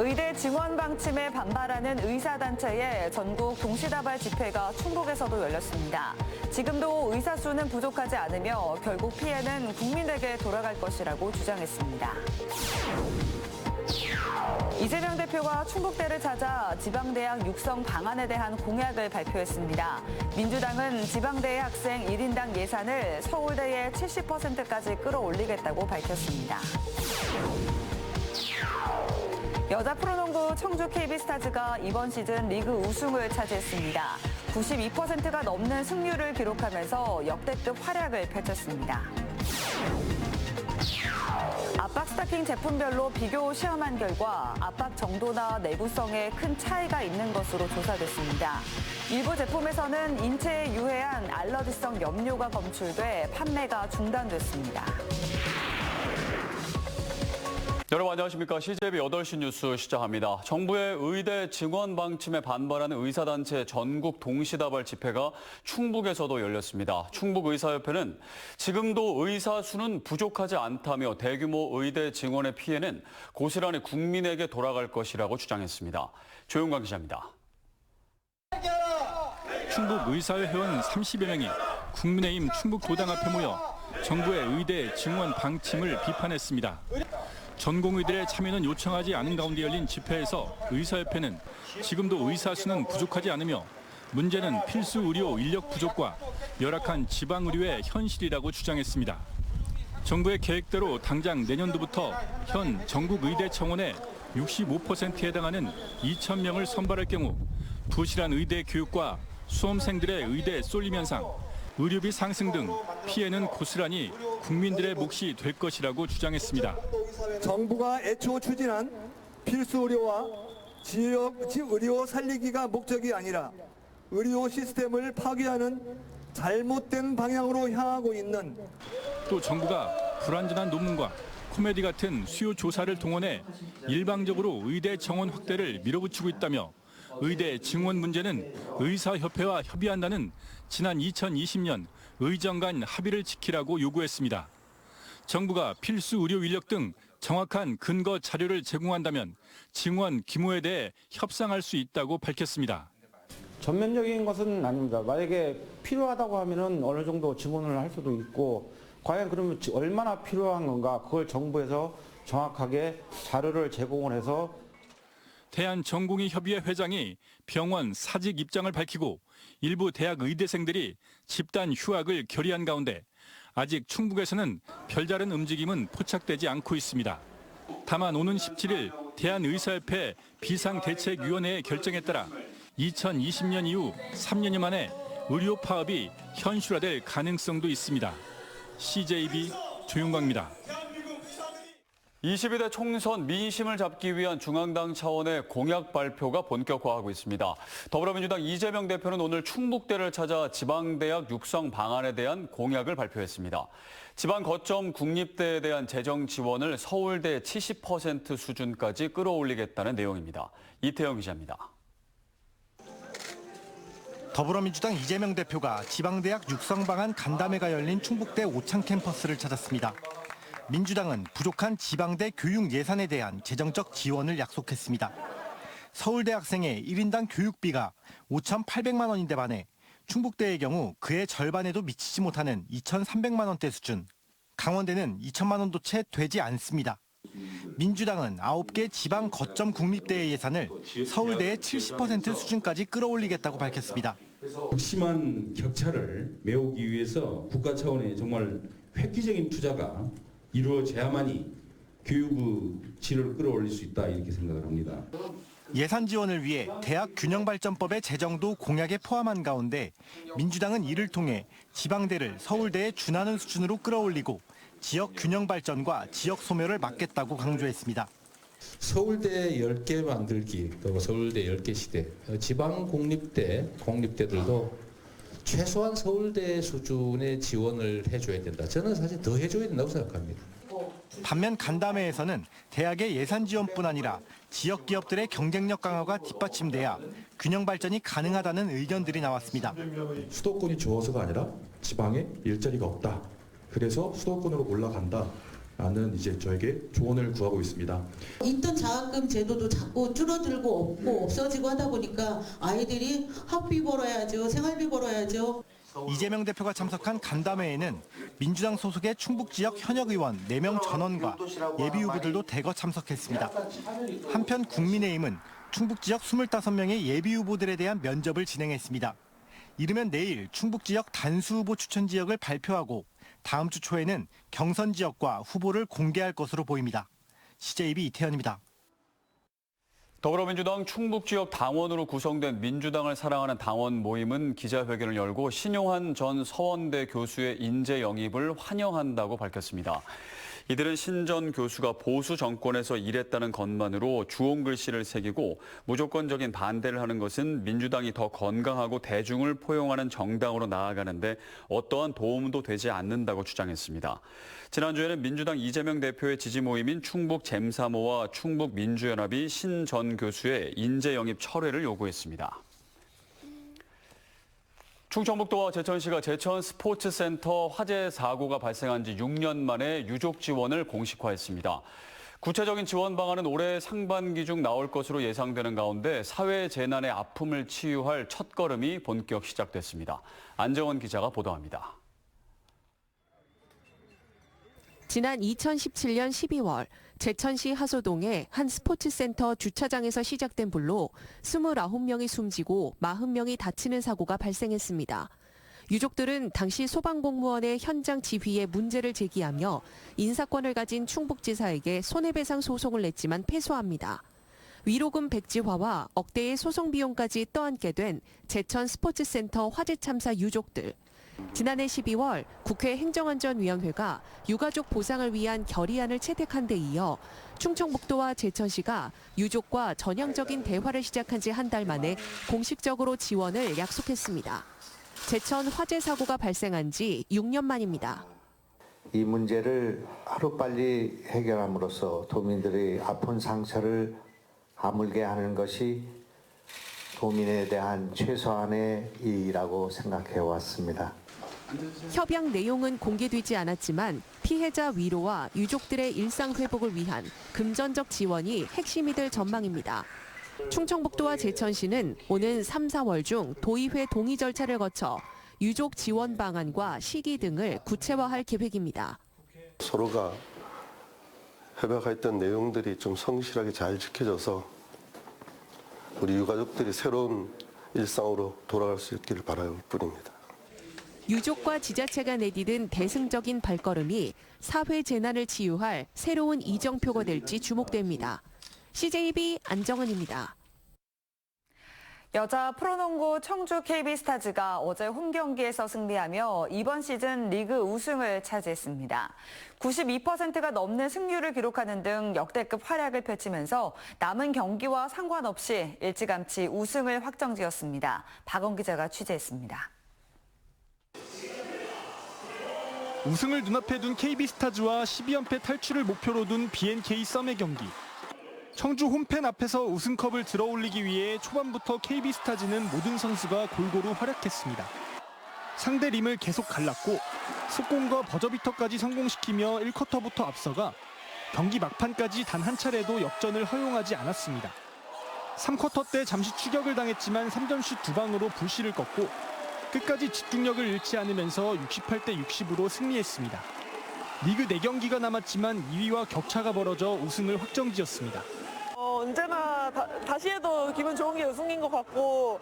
의대 증원 방침에 반발하는 의사단체의 전국 동시다발 집회가 충북에서도 열렸습니다. 지금도 의사 수는 부족하지 않으며 결국 피해는 국민에게 돌아갈 것이라고 주장했습니다. 이재명 대표가 충북대를 찾아 지방대학 육성 방안에 대한 공약을 발표했습니다. 민주당은 지방대의 학생 1인당 예산을 서울대의 70%까지 끌어올리겠다고 밝혔습니다. 여자 프로농구 청주 KB스타즈가 이번 시즌 리그 우승을 차지했습니다. 92%가 넘는 승률을 기록하면서 역대급 활약을 펼쳤습니다. 압박 스타킹 제품별로 비교 시험한 결과 압박 정도나 내구성에 큰 차이가 있는 것으로 조사됐습니다. 일부 제품에서는 인체에 유해한 알러지성 염료가 검출돼 판매가 중단됐습니다. 여러분 안녕하십니까. CJB 8시 뉴스 시작합니다. 정부의 의대 증원 방침에 반발하는 의사단체 전국 동시다발 집회가 충북에서도 열렸습니다. 충북의사협회는 지금도 의사 수는 부족하지 않다며 대규모 의대 증원의 피해는 고스란히 국민에게 돌아갈 것이라고 주장했습니다. 조용관 기자입니다. 충북의사회 회원 30여 명이 국민의힘 충북도당 앞에 모여 정부의 의대 증원 방침을 비판했습니다. 전공의들의 참여는 요청하지 않은 가운데 열린 집회에서 의사협회는 지금도 의사 수는 부족하지 않으며 문제는 필수 의료 인력 부족과 열악한 지방의료의 현실이라고 주장했습니다. 정부의 계획대로 당장 내년도부터 현 전국의대 청원의 65%에 해당하는 2,000명을 선발할 경우 부실한 의대 교육과 수험생들의 의대 쏠림 현상, 의료비 상승 등 피해는 고스란히 국민들의 몫이 될 것이라고 주장했습니다. 정부가 애초 추진한 필수 의료와 지역 의료 살리기가 목적이 아니라 의료 시스템을 파괴하는 잘못된 방향으로 향하고 있는 또 정부가 불완전한 논문과 코미디 같은 수요 조사를 동원해 일방적으로 의대 정원 확대를 밀어붙이고 있다며 의대 증원 문제는 의사협회와 협의한다는 지난 2020년 의정 간 합의를 지키라고 요구했습니다. 정부가 필수 의료 인력 등 정확한 근거 자료를 제공한다면 증원 규모에 대해 협상할 수 있다고 밝혔습니다. 전면적인 것은 아닙니다. 만약에 필요하다고 하면은 어느 정도 증원을 할 수도 있고 과연 그러면 얼마나 필요한 건가 그걸 정부에서 정확하게 자료를 제공을 해서 대한전공의협의회 회장이 병원 사직 입장을 밝히고 일부 대학 의대생들이 집단 휴학을 결의한 가운데 아직 충북에서는 별다른 움직임은 포착되지 않고 있습니다. 다만 오는 17일 대한의사협회 비상대책위원회의 결정에 따라 2020년 이후 3년여 만에 의료 파업이 현실화될 가능성도 있습니다. CJB 조용광입니다. 22대 총선 민심을 잡기 위한 중앙당 차원의 공약 발표가 본격화하고 있습니다. 더불어민주당 이재명 대표는 오늘 충북대를 찾아 지방대학 육성 방안에 대한 공약을 발표했습니다. 지방 거점 국립대에 대한 재정 지원을 서울대 70% 수준까지 끌어올리겠다는 내용입니다. 이태영 기자입니다. 더불어민주당 이재명 대표가 지방대학 육성 방안 간담회가 열린 충북대 오창 캠퍼스를 찾았습니다. 민주당은 부족한 지방대 교육 예산에 대한 재정적 지원을 약속했습니다. 서울대 학생의 1인당 교육비가 5,800만 원인데 반해 충북대의 경우 그의 절반에도 미치지 못하는 2,300만 원대 수준, 강원대는 2천만 원도 채 되지 않습니다. 민주당은 9개 지방 거점 국립대의 예산을 서울대의 70% 수준까지 끌어올리겠다고 밝혔습니다. 극심한 격차를 메우기 위해서 국가 차원의 정말 획기적인 투자가 이루어져야만이 교육의 질을 끌어올릴 수 있다 이렇게 생각을 합니다. 예산 지원을 위해 대학 균형발전법의 제정도 공약에 포함한 가운데 민주당은 이를 통해 지방대를 서울대에 준하는 수준으로 끌어올리고 지역 균형발전과 지역 소멸을 막겠다고 강조했습니다. 서울대 10개 만들기, 또 서울대 10개 시대, 지방 공립대들도 최소한 서울대 수준의 지원을 해줘야 된다. 저는 사실 더 해줘야 된다고 생각합니다. 반면 간담회에서는 대학의 예산 지원뿐 아니라 지역 기업들의 경쟁력 강화가 뒷받침돼야 균형 발전이 가능하다는 의견들이 나왔습니다. 수도권이 좋아서가 아니라 지방에 일자리가 없다. 그래서 수도권으로 올라간다. 라는 이제 저에게 조언을 구하고 있습니다. 있던 장학금 제도도 자꾸 줄어들고 없어지고 하다 보니까 아이들이 학비 벌어야죠, 생활비 벌어야죠. 이재명 대표가 참석한 간담회에는 민주당 소속의 충북 지역 현역 의원 4명 전원과 예비 후보들도 대거 참석했습니다. 한편 국민의힘은 충북 지역 25명의 예비 후보들에 대한 면접을 진행했습니다. 이르면 내일 충북 지역 단수 후보 추천 지역을 발표하고 다음 주 초에는 경선 지역과 후보를 공개할 것으로 보입니다. CJB 이태현입니다. 더불어민주당 충북 지역 당원으로 구성된 민주당을 사랑하는 당원 모임은 기자회견을 열고 신용환 전 서원대 교수의 인재 영입을 환영한다고 밝혔습니다. 이들은 신 전 교수가 보수 정권에서 일했다는 것만으로 주홍 글씨를 새기고 무조건적인 반대를 하는 것은 민주당이 더 건강하고 대중을 포용하는 정당으로 나아가는데 어떠한 도움도 되지 않는다고 주장했습니다. 지난주에는 민주당 이재명 대표의 지지 모임인 충북 잼3호와 충북 민주연합이 신 전 교수의 인재 영입 철회를 요구했습니다. 충청북도와 제천시가 제천 스포츠센터 화재 사고가 발생한 지 6년 만에 유족 지원을 공식화했습니다. 구체적인 지원 방안은 올해 상반기 중 나올 것으로 예상되는 가운데 사회 재난의 아픔을 치유할 첫걸음이 본격 시작됐습니다. 안정원 기자가 보도합니다. 지난 2017년 12월 제천시 하소동의 한 스포츠센터 주차장에서 시작된 불로 29명이 숨지고 40명이 다치는 사고가 발생했습니다. 유족들은 당시 소방공무원의 현장 지휘에 문제를 제기하며 인사권을 가진 충북지사에게 손해배상 소송을 냈지만 패소합니다. 위로금 백지화와 억대의 소송 비용까지 떠안게 된 제천 스포츠센터 화재 참사 유족들. 지난해 12월 국회 행정안전위원회가 유가족 보상을 위한 결의안을 채택한 데 이어 충청북도와 제천시가 유족과 전향적인 대화를 시작한 지 한 달 만에 공식적으로 지원을 약속했습니다. 제천 화재 사고가 발생한 지 6년 만입니다. 이 문제를 하루빨리 해결함으로써 도민들의 아픈 상처를 아물게 하는 것이 도민에 대한 최소한의 이의라고 생각해 왔습니다. 협약 내용은 공개되지 않았지만 피해자 위로와 유족들의 일상 회복을 위한 금전적 지원이 핵심이 될 전망입니다. 충청북도와 제천시는 오는 3, 4월 중 도의회 동의 절차를 거쳐 유족 지원 방안과 시기 등을 구체화할 계획입니다. 서로가 협약했던 내용들이 좀 성실하게 잘 지켜져서 우리 유가족들이 새로운 일상으로 돌아갈 수 있기를 바랄 뿐입니다. 유족과 지자체가 내디딘 대승적인 발걸음이 사회 재난을 치유할 새로운 이정표가 될지 주목됩니다. CJB 안정은입니다. 여자 프로농구 청주 KB스타즈가 어제 홈 경기에서 승리하며 이번 시즌 리그 우승을 차지했습니다. 92%가 넘는 승률을 기록하는 등 역대급 활약을 펼치면서 남은 경기와 상관없이 일찌감치 우승을 확정지었습니다. 박원 기자가 취재했습니다. 우승을 눈앞에 둔 KB스타즈와 12연패 탈출을 목표로 둔 BNK 썸의 경기. 청주 홈팬 앞에서 우승컵을 들어올리기 위해 초반부터 KB스타즈는 모든 선수가 골고루 활약했습니다. 상대 림을 계속 갈랐고 속공과 버저비터까지 성공시키며 1쿼터부터 앞서가 경기 막판까지 단 한 차례도 역전을 허용하지 않았습니다. 3쿼터 때 잠시 추격을 당했지만 3점슛 2방으로 불씨를 껐고 끝까지 집중력을 잃지 않으면서 68대 60으로 승리했습니다. 리그 4경기가 남았지만 2위와 격차가 벌어져 우승을 확정지었습니다. 언제나 다시 해도 기분 좋은 게 우승인 것 같고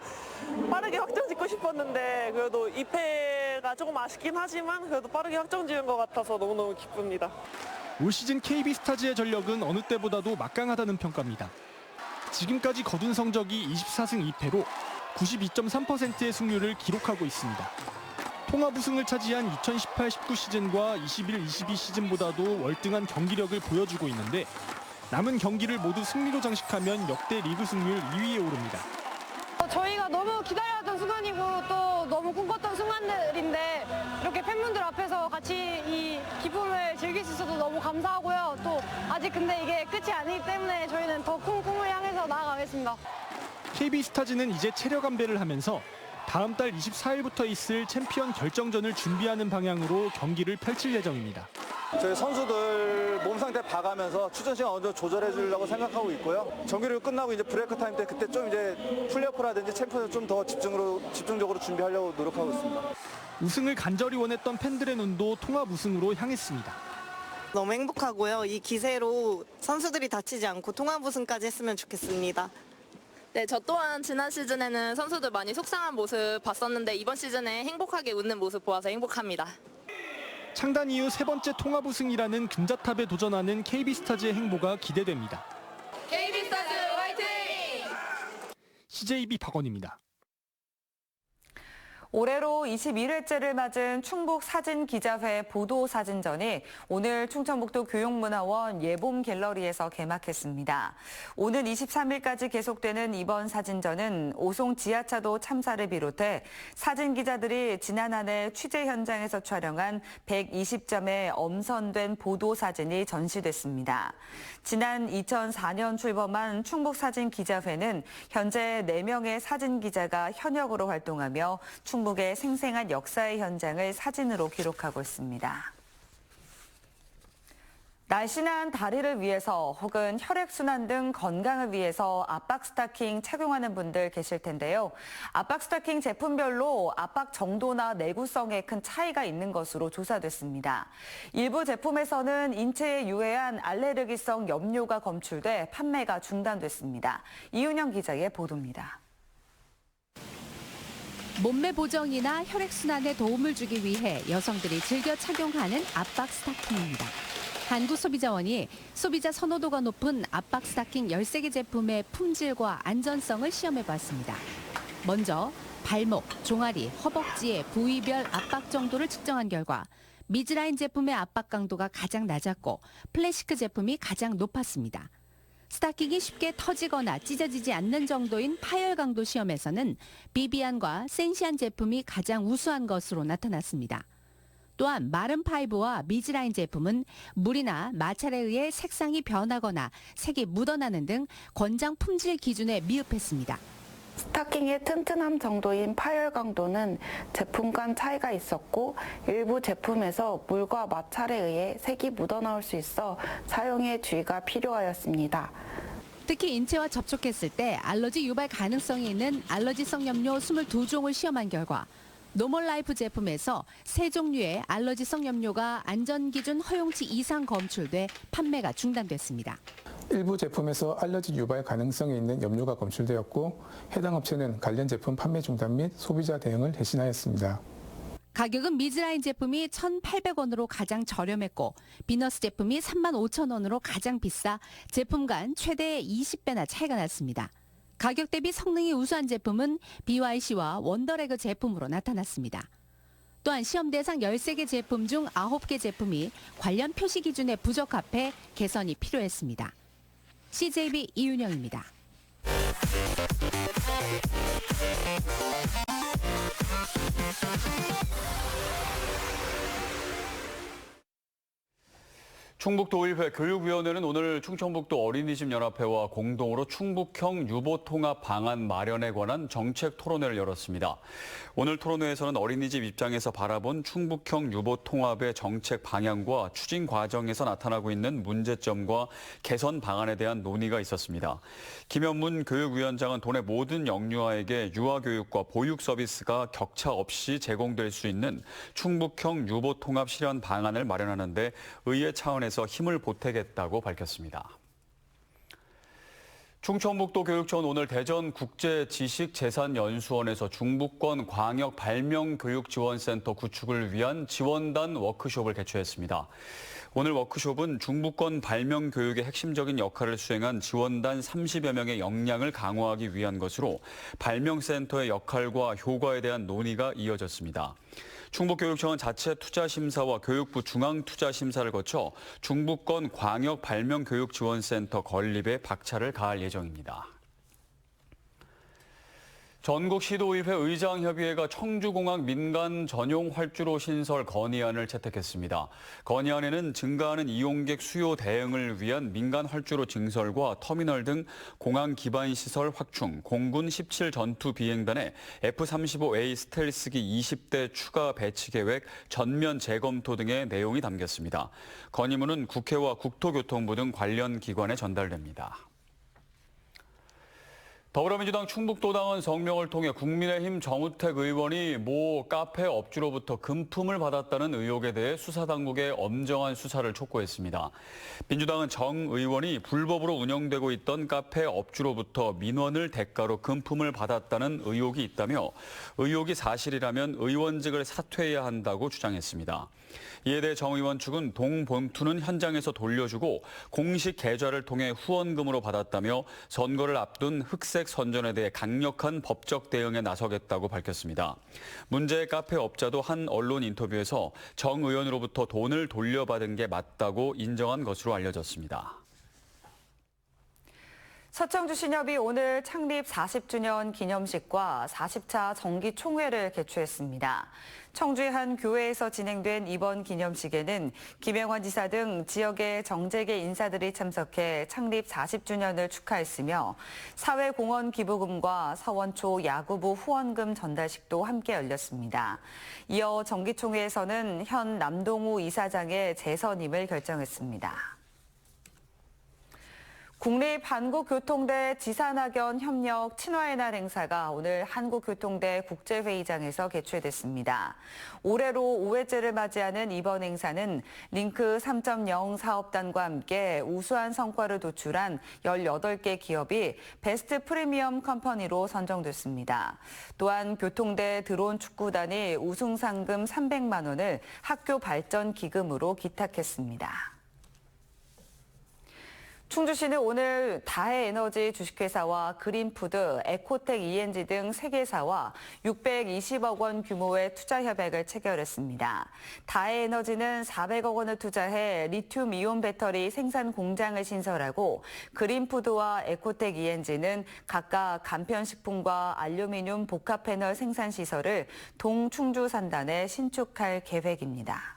빠르게 확정짓고 싶었는데 그래도 2패가 조금 아쉽긴 하지만 그래도 빠르게 확정지은 것 같아서 너무너무 기쁩니다. 올 시즌 KB스타즈의 전력은 어느 때보다도 막강하다는 평가입니다. 지금까지 거둔 성적이 24승 2패로 92.3%의 승률을 기록하고 있습니다. 통합 우승을 차지한 2018-19 시즌과 21-22 시즌보다도 월등한 경기력을 보여주고 있는데 남은 경기를 모두 승리로 장식하면 역대 리그 승률 2위에 오릅니다. 저희가 너무 기다려왔던 순간이고 또 너무 꿈꿨던 순간들인데 이렇게 팬분들 앞에서 같이 이 기쁨을 즐길 수 있어서 너무 감사하고요. 또 아직 근데 이게 끝이 아니기 때문에 저희는 더 큰 꿈을 향해서 나아가겠습니다. KB스타즈는 이제 체력 안배를 하면서 다음 달 24일부터 있을 챔피언 결정전을 준비하는 방향으로 경기를 펼칠 예정입니다. 저희 선수들 몸 상태 봐가면서 출전 시간 어느 정도 조절해 주려고 생각하고 있고요. 정규리그 끝나고 이제 브레이크 타임 때 그때 좀 이제 플레이오프라든지 챔피언을 좀 더 집중적으로 준비하려고 노력하고 있습니다. 우승을 간절히 원했던 팬들의 눈도 통합 우승으로 향했습니다. 너무 행복하고요. 이 기세로 선수들이 다치지 않고 통합 우승까지 했으면 좋겠습니다. 네, 저 또한 지난 시즌에는 선수들 많이 속상한 모습 봤었는데 이번 시즌에 행복하게 웃는 모습 보아서 행복합니다. 창단 이후 세 번째 통합 우승이라는 금자탑에 도전하는 KB스타즈의 행보가 기대됩니다. KB스타즈 화이팅! CJB 박원입니다. 올해로 21회째를 맞은 충북 사진기자회 보도사진전이 오늘 충청북도 교육문화원 예봄 갤러리에서 개막했습니다. 오는 23일까지 계속되는 이번 사진전은 오송 지하차도 참사를 비롯해 사진기자들이 지난 한 해 취재 현장에서 촬영한 120점의 엄선된 보도사진이 전시됐습니다. 지난 2004년 출범한 충북사진기자회는 현재 4명의 사진기자가 현역으로 활동하며 충북의 생생한 역사의 현장을 사진으로 기록하고 있습니다. 날씬한 다리를 위해서 혹은 혈액순환 등 건강을 위해서 압박 스타킹 착용하는 분들 계실 텐데요. 압박 스타킹 제품별로 압박 정도나 내구성에 큰 차이가 있는 것으로 조사됐습니다. 일부 제품에서는 인체에 유해한 알레르기성 염료가 검출돼 판매가 중단됐습니다. 이윤영 기자의 보도입니다. 몸매 보정이나 혈액순환에 도움을 주기 위해 여성들이 즐겨 착용하는 압박 스타킹입니다. 한국소비자원이 소비자 선호도가 높은 압박 스타킹 13개 제품의 품질과 안전성을 시험해봤습니다. 먼저 발목, 종아리, 허벅지의 부위별 압박 정도를 측정한 결과 미즈라인 제품의 압박 강도가 가장 낮았고 플래시크 제품이 가장 높았습니다. 스타킹이 쉽게 터지거나 찢어지지 않는 정도인 파열 강도 시험에서는 비비안과 센시안 제품이 가장 우수한 것으로 나타났습니다. 또한 마른 파이브와 미즈라인 제품은 물이나 마찰에 의해 색상이 변하거나 색이 묻어나는 등 권장 품질 기준에 미흡했습니다. 스타킹의 튼튼함 정도인 파열 강도는 제품 간 차이가 있었고 일부 제품에서 물과 마찰에 의해 색이 묻어나올 수 있어 사용에 주의가 필요하였습니다. 특히 인체와 접촉했을 때 알러지 유발 가능성이 있는 알러지성 염료 22종을 시험한 결과 노멀라이프 제품에서 3종류의 알러지성 염료가 안전기준 허용치 이상 검출돼 판매가 중단됐습니다. 일부 제품에서 알러지 유발 가능성이 있는 염료가 검출되었고 해당 업체는 관련 제품 판매 중단 및 소비자 대응을 대신하였습니다. 가격은 미즈라인 제품이 1,800원으로 가장 저렴했고 비너스 제품이 35,000원으로 가장 비싸 제품 간 최대 20배나 차이가 났습니다. 가격 대비 성능이 우수한 제품은 BYC와 원더레그 제품으로 나타났습니다. 또한 시험 대상 13개 제품 중 9개 제품이 관련 표시 기준에 부적합해 개선이 필요했습니다. CJB 이윤영입니다. 충북도의회 교육위원회는 오늘 충청북도 어린이집 연합회와 공동으로 충북형 유보통합 방안 마련에 관한 정책 토론회를 열었습니다. 오늘 토론회에서는 어린이집 입장에서 바라본 충북형 유보통합의 정책 방향과 추진 과정에서 나타나고 있는 문제점과 개선 방안에 대한 논의가 있었습니다. 김현문 교육위원장은 도내 모든 영유아에게 유아교육과 보육 서비스가 격차 없이 제공될 수 있는 충북형 유보통합 실현 방안을 마련하는 데 의회 차원에서 힘을 보태겠다고 밝혔습니다. 충청북도 교육청은 오늘 대전 국제지식재산연수원에서 중부권 광역 발명교육지원센터 구축을 위한 지원단 워크숍을 개최했습니다. 오늘 워크숍은 중부권 발명교육의 핵심적인 역할을 수행한 지원단 30여 명의 역량을 강화하기 위한 것으로 발명센터의 역할과 효과에 대한 논의가 이어졌습니다. 충북교육청은 자체 투자심사와 교육부 중앙투자심사를 거쳐 중부권 광역 발명교육지원센터 건립에 박차를 가할 예정입니다. 전국시도의회 의장협의회가 청주공항 민간 전용 활주로 신설 건의안을 채택했습니다. 건의안에는 증가하는 이용객 수요 대응을 위한 민간 활주로 증설과 터미널 등 공항 기반 시설 확충, 공군 17 전투 비행단의 F-35A 스텔스기 20대 추가 배치 계획 전면 재검토 등의 내용이 담겼습니다. 건의문은 국회와 국토교통부 등 관련 기관에 전달됩니다. 더불어민주당 충북도당은 성명을 통해 국민의힘 정우택 의원이 모 카페 업주로부터 금품을 받았다는 의혹에 대해 수사당국에 엄정한 수사를 촉구했습니다. 민주당은 정 의원이 불법으로 운영되고 있던 카페 업주로부터 민원을 대가로 금품을 받았다는 의혹이 있다며 의혹이 사실이라면 의원직을 사퇴해야 한다고 주장했습니다. 이에 대해 정 의원 측은 동봉투는 현장에서 돌려주고 공식 계좌를 통해 후원금으로 받았다며 선거를 앞둔 흑색 선전에 대해 강력한 법적 대응에 나서겠다고 밝혔습니다. 문제의 카페 업자도 한 언론 인터뷰에서 정 의원으로부터 돈을 돌려받은 게 맞다고 인정한 것으로 알려졌습니다. 서청주신협이 오늘 창립 40주년 기념식과 40차 정기총회를 개최했습니다. 청주의 한 교회에서 진행된 이번 기념식에는 김영환 지사 등 지역의 정재계 인사들이 참석해 창립 40주년을 축하했으며 사회공헌 기부금과 서원초 야구부 후원금 전달식도 함께 열렸습니다. 이어 정기총회에서는 현 남동우 이사장의 재선임을 결정했습니다. 국립한국교통대 지산학연 협력 친화의 날 행사가 오늘 한국교통대 국제회의장에서 개최됐습니다. 올해로 5회째를 맞이하는 이번 행사는 링크 3.0 사업단과 함께 우수한 성과를 도출한 18개 기업이 베스트 프리미엄 컴퍼니로 선정됐습니다. 또한 교통대 드론 축구단이 우승 상금 300만 원을 학교 발전 기금으로 기탁했습니다. 충주시는 오늘 다해에너지 주식회사와 그린푸드, 에코텍 ENG 등 3개사와 620억 원 규모의 투자 협약을 체결했습니다. 다해에너지는 400억 원을 투자해 리튬이온 배터리 생산 공장을 신설하고 그린푸드와 에코텍 ENG는 각각 간편식품과 알루미늄 복합 패널 생산 시설을 동충주 산단에 신축할 계획입니다.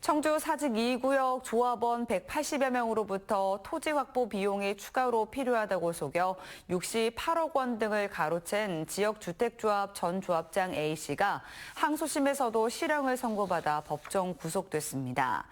청주 사직 2구역 조합원 180여 명으로부터 토지 확보 비용이 추가로 필요하다고 속여 68억 원 등을 가로챈 지역주택조합 전 조합장 A씨가 항소심에서도 실형을 선고받아 법정 구속됐습니다.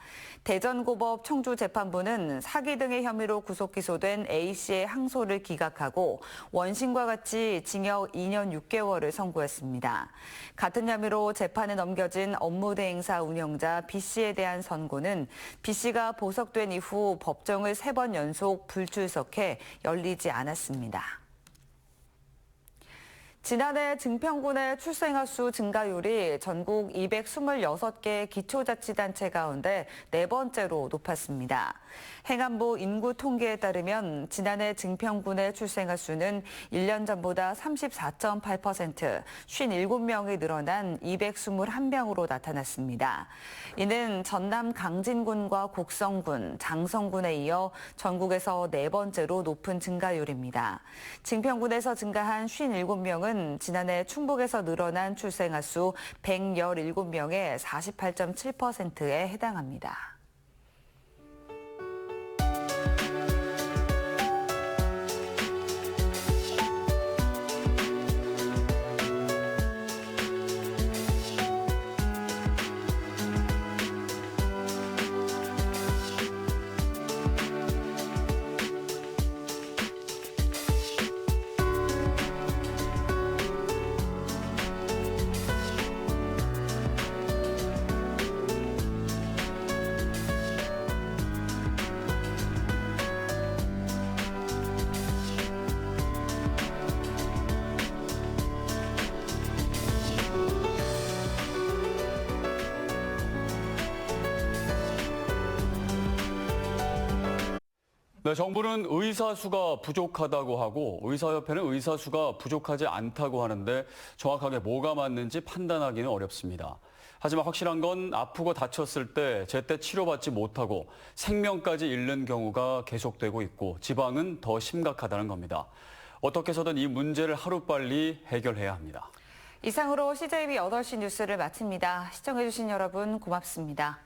대전고법 청주재판부는 사기 등의 혐의로 구속 기소된 A씨의 항소를 기각하고 원심과 같이 징역 2년 6개월을 선고했습니다. 같은 혐의로 재판에 넘겨진 업무대행사 운영자 B씨에 대한 선고는 B씨가 보석된 이후 법정을 3번 연속 불출석해 열리지 않았습니다. 지난해 증평군의 출생아 수 증가율이 전국 226개 기초자치단체 가운데 4번째로 높았습니다. 행안부 인구 통계에 따르면 지난해 증평군의 출생아 수는 1년 전보다 34.8%, 57명이 늘어난 221명으로 나타났습니다. 이는 전남 강진군과 곡성군, 장성군에 이어 전국에서 4번째로 높은 증가율입니다. 증평군에서 증가한 57명은 지난해 충북에서 늘어난 출생아 수 117명의 48.7%에 해당합니다. 네, 정부는 의사 수가 부족하다고 하고 의사협회는 의사 수가 부족하지 않다고 하는데 정확하게 뭐가 맞는지 판단하기는 어렵습니다. 하지만 확실한 건 아프고 다쳤을 때 제때 치료받지 못하고 생명까지 잃는 경우가 계속되고 있고 지방은 더 심각하다는 겁니다. 어떻게 해서든 이 문제를 하루빨리 해결해야 합니다. 이상으로 CJB 8시 뉴스를 마칩니다. 시청해주신 여러분 고맙습니다.